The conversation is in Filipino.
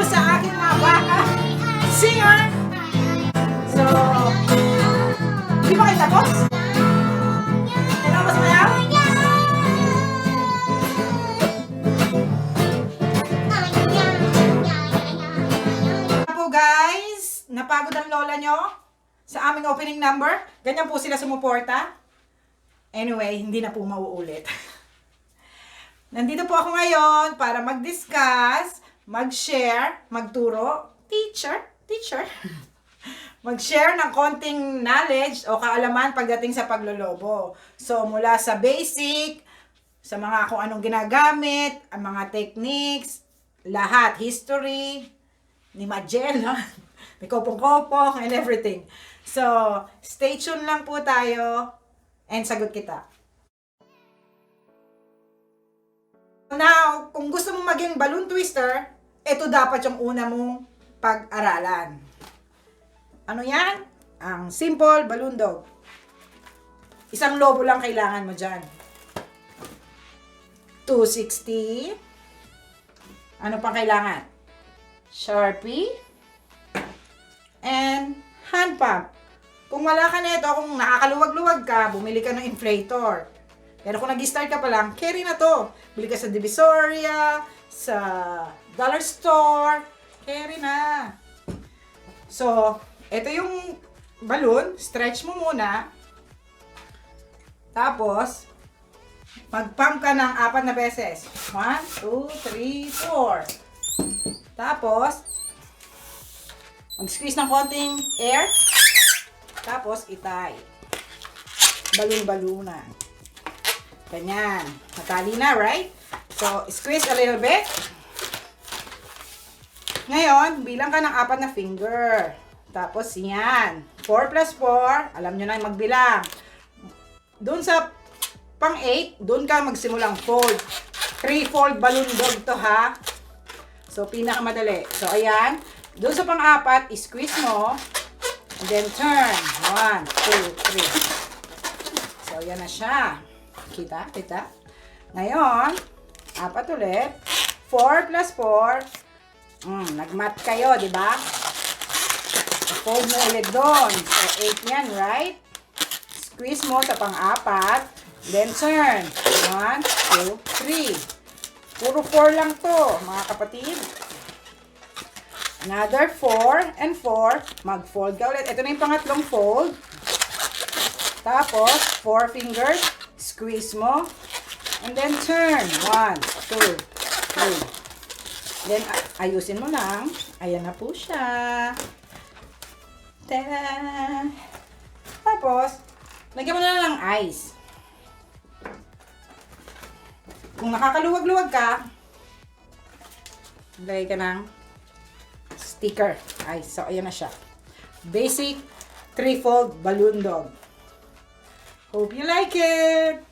sa aking mga baka singer. So, di ba kayo tapos? Kailangan mas mayaw? Po guys, napagod ang lola nyo sa aming opening number. Ganyan po sila sumuporta. Anyway, hindi na po mauulit. Nandito po ako ngayon para mag-discuss, mag-share, magturo, teacher, mag-share ng konting knowledge o kaalaman pagdating sa paglolobo. So, mula sa basic, sa mga kung anong ginagamit, ang mga techniques, lahat, history, ni Magellan, may kopong-kopong, and everything. So, stay tuned lang po tayo and sagot kita. Now, kung gusto mong maging balloon twister, ito dapat yung una mong pag-aralan. Ano yan? Ang simple balloon dog. Isang lobo lang kailangan mo dyan. 260. Ano pang kailangan? Sharpie. And hand pump. Kung wala ka nito, kung nakakaluwag-luwag ka, bumili ka ng inflator. Pero kung nag-start ka pa lang, carry na to. Bili ka sa Divisoria, sa dollar store, carry na. So, ito yung balloon. Stretch mo muna. Tapos, mag-pump ka ng 4 na beses. 1, 2, 3, 4. Tapos, mag-squeeze ng konting air. Tapos, itay. Balloon-balloonan. Ganyan. Natali na, right? So, squeeze a little bit. Ngayon, bilang ka ng 4 na finger. Tapos, yan. 4 plus 4. Alam nyo na yung magbilang. Doon sa pang 8, doon ka magsimulang fold. 3-fold balloon dog to, ha? So, pinakamadali. So, ayan. Doon sa pang 4, squeeze mo. And then, turn. 1, 2, 3. So, yan na siya. Kita? Ngayon, 4 ulit. 4 plus 4. Nagmat kayo, di ba? Fold mo ulit doon. So, 8 yan, right? Squeeze mo sa pang-4. Then, turn. 1, 2, 3. Puro 4 lang to, mga kapatid. Another 4 and 4. Mag-fold ka ulit. Ito na yung pangatlong fold. Tapos, 4 fingers. Squeeze mo. And then turn. 1, 2, 3. Then, ayusin mo lang. Ayan na po siya. Ta-da! Tapos, lagyan mo na lang ng ice. Kung nakakaluwag-luwag ka, lagay ka ng sticker. Ice. So, ayan na siya. Basic 3-fold balloon dog. Hope you like it!